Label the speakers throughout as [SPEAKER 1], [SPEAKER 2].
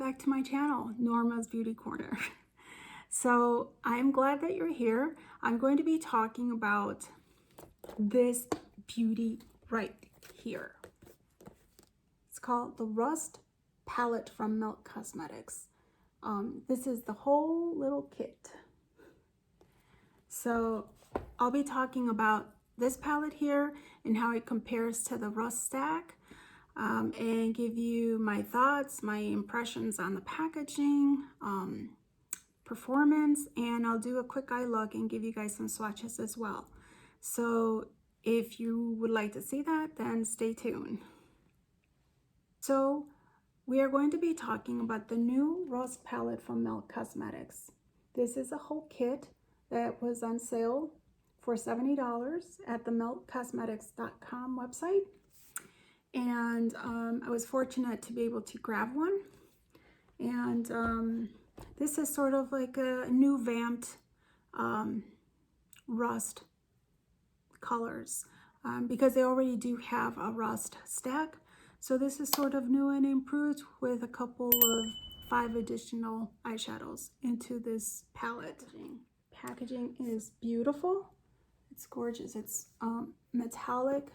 [SPEAKER 1] back to my channel, Norma's Beauty Corner. So I'm glad that you're here. I'm going to be talking about this beauty right here. It's called the Rust Palette from Melt Cosmetics. This is the whole little kit. So I'll be talking about this palette here and how it compares to the Rust Stack. And give you my thoughts, my impressions on the packaging, performance, and I'll do a quick eye look and give you guys some swatches as well. So if you would like to see that, then stay tuned. So we are going to be talking about the new Rust palette from Melt Cosmetics. This is a whole kit that was on sale for $70 at the meltcosmetics.com website. And I was fortunate to be able to grab one. And this is sort of like a new vamped rust colors because they already do have a rust stack. So this is sort of new and improved with a couple of 5 additional eyeshadows into this palette. Packaging is beautiful. It's gorgeous. It's metallic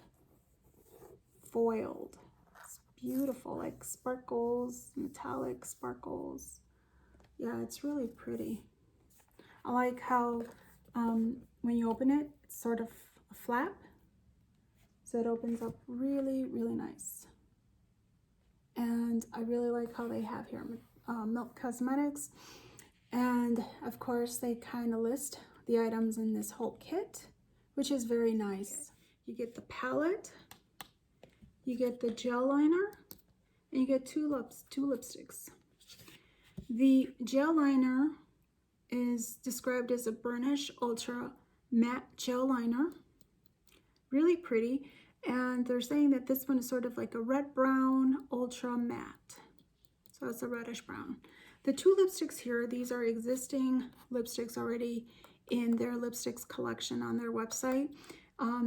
[SPEAKER 1] foiled. It's beautiful, like sparkles, metallic sparkles. Yeah, it's really pretty. I like how when you open it, it's sort of a flap. So it opens up really, really nice. And I really like how they have here Melt Cosmetics. And of course, they kind of list the items in this whole kit, which is very nice. You get the palette, you get the gel liner, and you get two lipsticks. The gel liner is described as a burnish ultra matte gel liner. Really pretty. And they're saying that this one is sort of like a red brown ultra matte. So it's a reddish brown. The 2 lipsticks here, these are existing lipsticks already in their lipsticks collection on their website.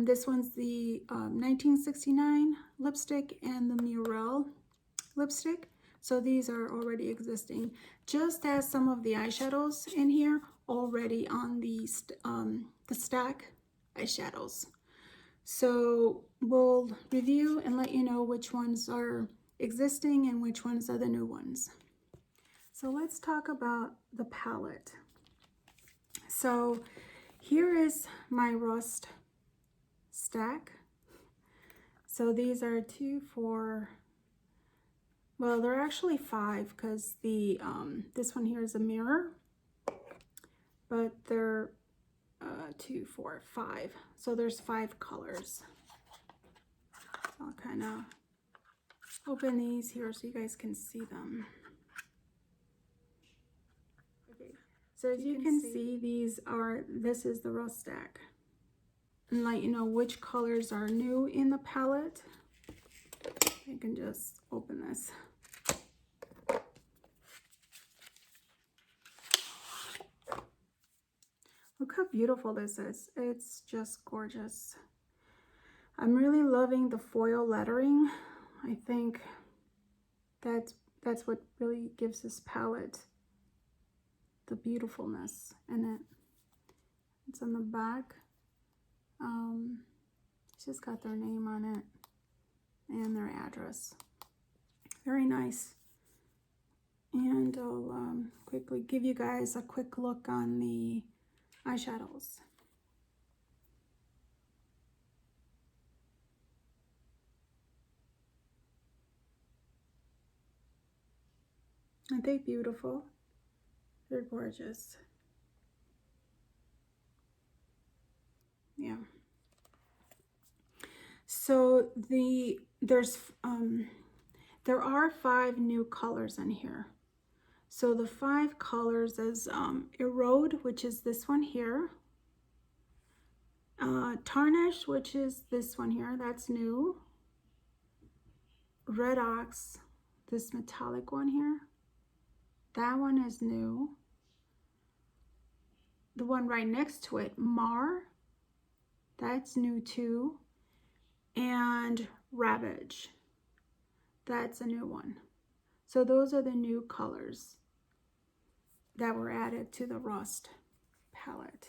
[SPEAKER 1] This one's the 1969 lipstick and the Mural lipstick. So these are already existing, just as some of the eyeshadows in here already on the stack eyeshadows. So we'll review and let you know which ones are existing and which ones are the new ones. So let's talk about the palette. So here is my Rust stack. So these are 2, 4, well, they're actually 5 because the this one here is a mirror, but they're 2, 4, 5. So there's 5 colors. So I'll kind of open these here so you guys can see them. Okay, so as you can see, this is the Rust stack. And let you know which colors are new in the palette. You can just open this. Look how beautiful this is. It's just gorgeous. I'm really loving the foil lettering. I think that's what really gives this palette the beautifulness in it. It's on the back. It's just got their name on it and their address. Very nice. And I'll quickly give you guys a quick look on the eyeshadows. Aren't they beautiful? They're gorgeous. Yeah. So there are 5 new colors in here. So the 5 colors is Erode, which is this one here. Tarnish, which is this one here, that's new. Red Ox, this metallic one here. That one is new. The one right next to it, Mar, that's new too. And Ravage, that's a new one. So those are the new colors that were added to the Rust palette.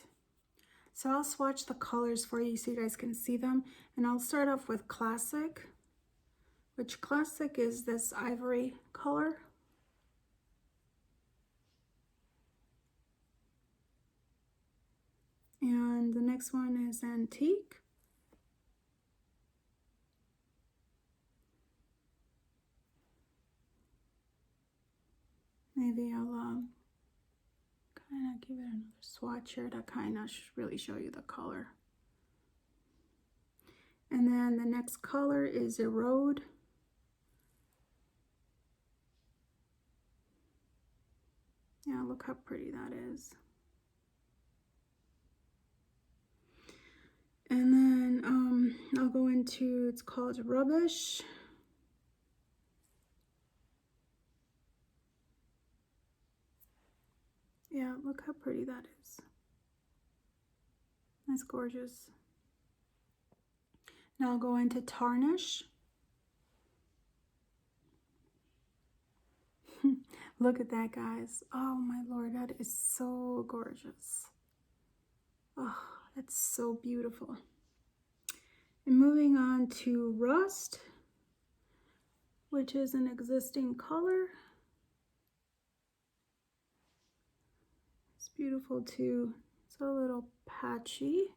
[SPEAKER 1] So I'll swatch the colors for you so you guys can see them. And I'll start off with Classic, which Classic is this ivory color. And the next one is Antique. Maybe I'll kind of give it another swatch here to kind of really show you the color. And then the next color is Erode. Yeah, look how pretty that is. And then I'll go into, it's called Rubbish. Yeah, look how pretty that is. That's gorgeous. Now I'll go into Tarnish. Look at that, guys. Oh my Lord, that is so gorgeous. Oh, that's so beautiful. And moving on to Rust, which is an existing color. It's beautiful too. It's a little patchy.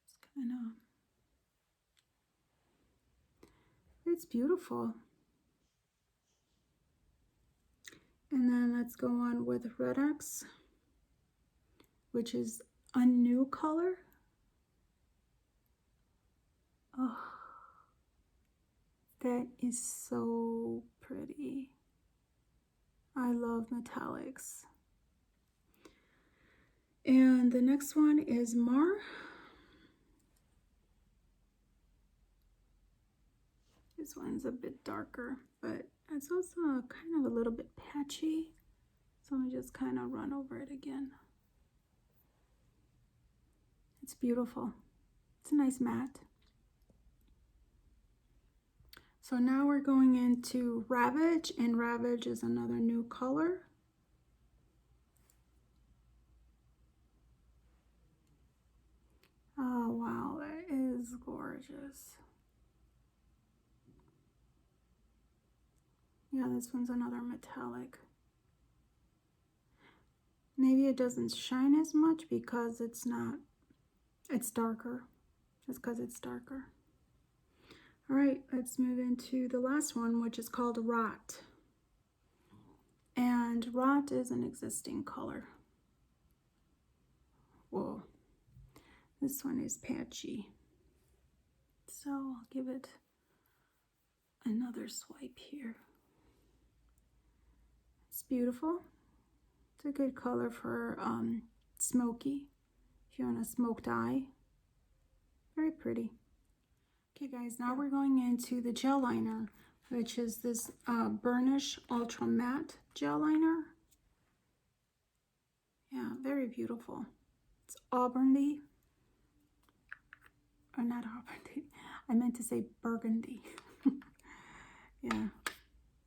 [SPEAKER 1] It's kind of, it's beautiful. And then let's go on with Red X, which is a new color. Oh, that is so pretty. I love metallics. And the next one is Mar. This one's a bit darker, but it's also kind of a little bit patchy. So let me just kind of run over it again. It's beautiful. It's a nice matte. So now we're going into Ravage, and Ravage is another new color. Oh wow, that is gorgeous. Yeah, this one's another metallic. Maybe it doesn't shine as much because it's darker. Just because it's darker. All right, let's move into the last one, which is called Rot. And Rot is an existing color. Whoa, this one is patchy. So I'll give it another swipe here. It's beautiful. It's a good color for smoky, if you want a smoked eye. Very pretty. Okay guys, now we're going into the gel liner, which is this Burnish Ultra Matte gel liner. Yeah, very beautiful. It's auburny, or not auburny, I meant to say burgundy. Yeah,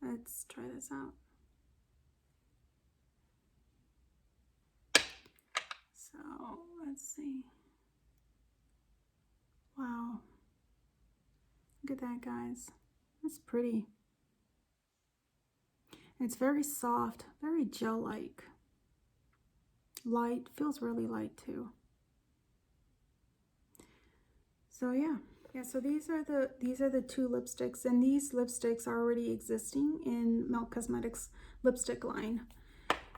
[SPEAKER 1] let's try this out. So let's see. Wow, look at that, guys. That's pretty. It's very soft, very gel-like. Light, feels really light too. So yeah, so these are the two lipsticks, and these lipsticks are already existing in Milk Cosmetics lipstick line.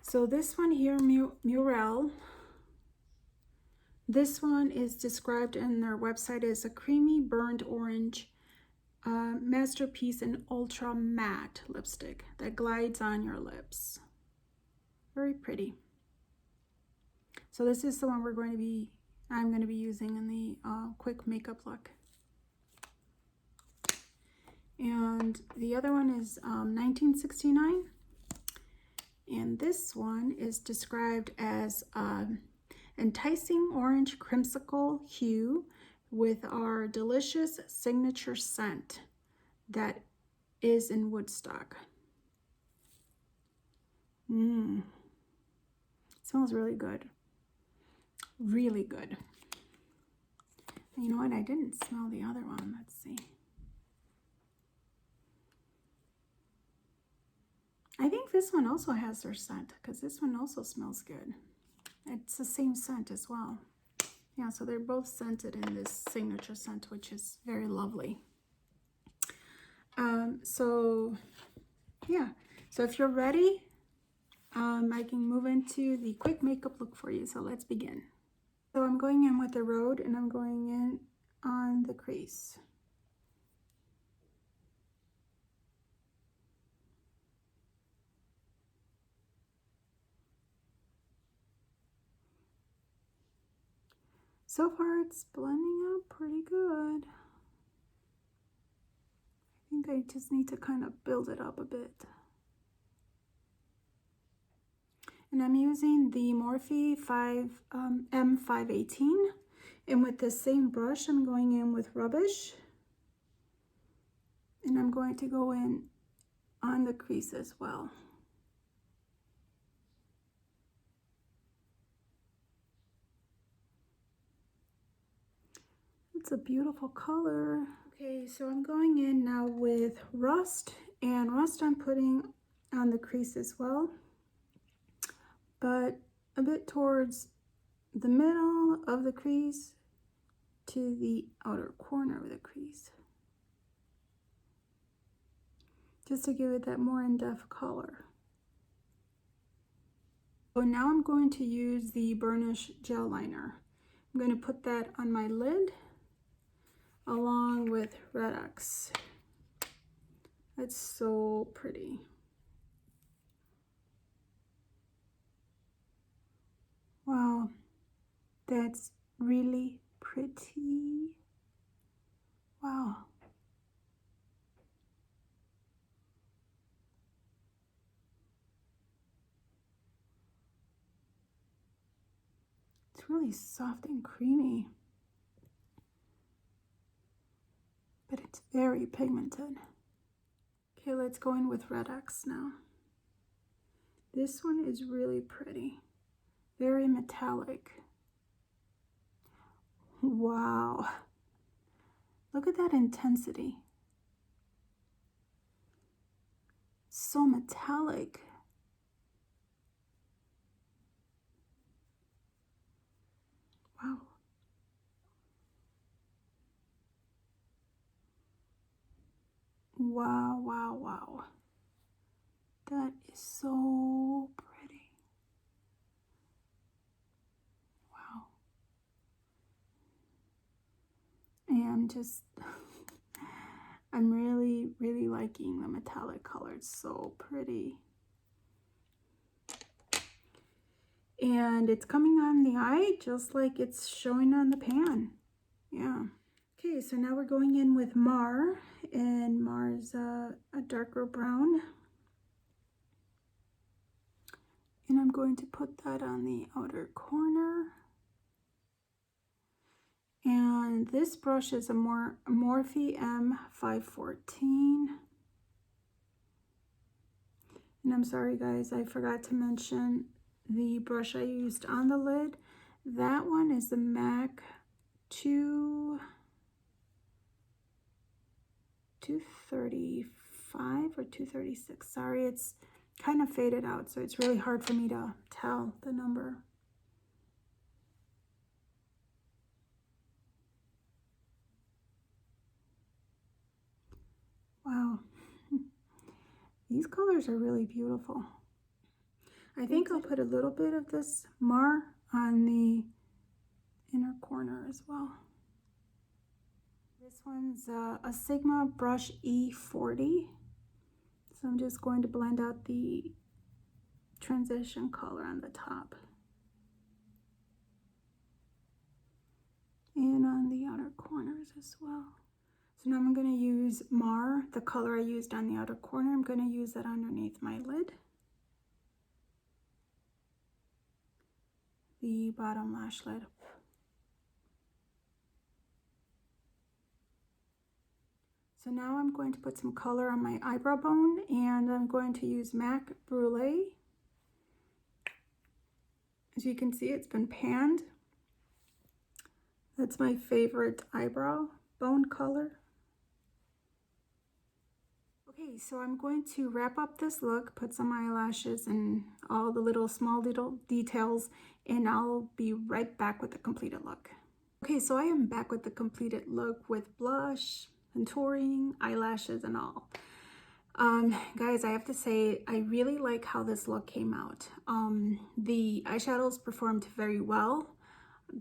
[SPEAKER 1] So this one here, Mural. This one is described in their website as a creamy burnt orange masterpiece in ultra matte lipstick that glides on your lips. Very pretty. So this is the one I'm going to be using in the quick makeup look. And the other one is 1969. And this one is described as enticing orange creamsicle hue with our delicious signature scent that is in Woodstock. It smells really good. Really good. You know what? I didn't smell the other one. Let's see. I think this one also has their scent because this one also smells good. It's the same scent as well. Yeah, so they're both scented in this signature scent, which is very lovely. So yeah, so if you're ready, I can move into the quick makeup look for you. So let's begin. So I'm going in with the Road and I'm going in on the crease. So far it's blending out pretty good. I think I just need to kind of build it up a bit. And I'm using the Morphe M518. And with the same brush, I'm going in with Rubbish. And I'm going to go in on the crease as well. It's a beautiful color. Okay, so I'm going in now with Rust. And Rust I'm putting on the crease as well, but a bit towards the middle of the crease to the outer corner of the crease, just to give it that more in-depth color. So now I'm going to use the Burnish Gel Liner. I'm going to put that on my lid along with Red X. It's so pretty. Wow, that's really pretty. Wow. It's really soft and creamy, but it's very pigmented. Okay, let's go in with Red X now. This one is really pretty, very metallic. Wow, look at that intensity. So metallic. Wow. Wow, wow, wow. That is so pretty. Wow. And just, I'm really, really liking the metallic color. It's so pretty. And it's coming on the eye just like it's showing on the pan. Yeah. Okay, so now we're going in with Mar, and Mar's a darker brown. And I'm going to put that on the outer corner. And this brush is a Morphe M514. And I'm sorry guys, I forgot to mention the brush I used on the lid. That one is the MAC 235 or 236. Sorry, it's kind of faded out, so it's really hard for me to tell the number. Wow. These colors are really beautiful. I think I'll put a little bit of this Mar on the inner corner as well. This one's a Sigma Brush E40. So I'm just going to blend out the transition color on the top. And on the outer corners as well. So now I'm going to use Mar, the color I used on the outer corner. I'm going to use that underneath my lid. The bottom lash lid. So now I'm going to put some color on my eyebrow bone, and I'm going to use MAC Brulee. As you can see, it's been panned. That's my favorite eyebrow bone color. Okay, so I'm going to wrap up this look, put some eyelashes and all the small little details, and I'll be right back with the completed look. Okay, so I am back with the completed look with blush, contouring, eyelashes, and all. Guys, I have to say, I really like how this look came out. The eyeshadows performed very well.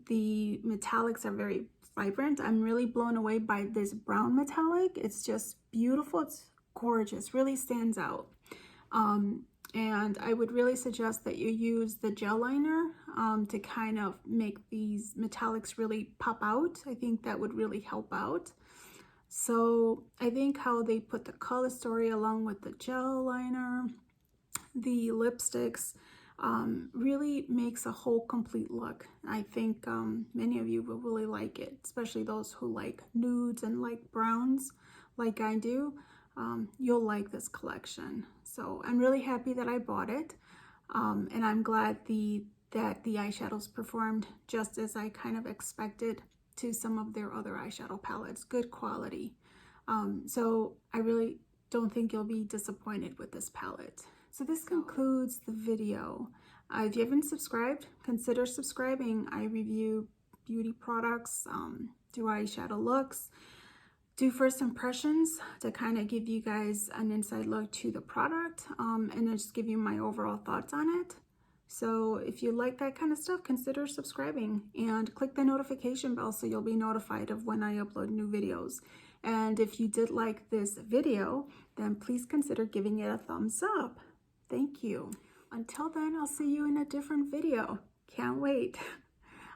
[SPEAKER 1] The metallics are very vibrant. I'm really blown away by this brown metallic. It's just beautiful. It's gorgeous, really stands out. And I would really suggest that you use the gel liner to kind of make these metallics really pop out. I think that would really help out. So I think how they put the color story along with the gel liner, the lipsticks, really makes a whole complete look. I think many of you will really like it, especially those who like nudes and like browns like I do. You'll like this collection. So I'm really happy that I bought it, and I'm glad that the eyeshadows performed just as I kind of expected to some of their other eyeshadow palettes. Good quality. So I really don't think you'll be disappointed with this palette. So this concludes the video. If you haven't subscribed, consider subscribing. I review beauty products, do eyeshadow looks, do first impressions to kind of give you guys an inside look to the product, and then just give you my overall thoughts on it. So if you like that kind of stuff, consider subscribing and click the notification bell so you'll be notified of when I upload new videos. And if you did like this video, then please consider giving it a thumbs up. Thank you. Until then, I'll see you in a different video. Can't wait.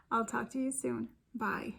[SPEAKER 1] I'll talk to you soon. Bye.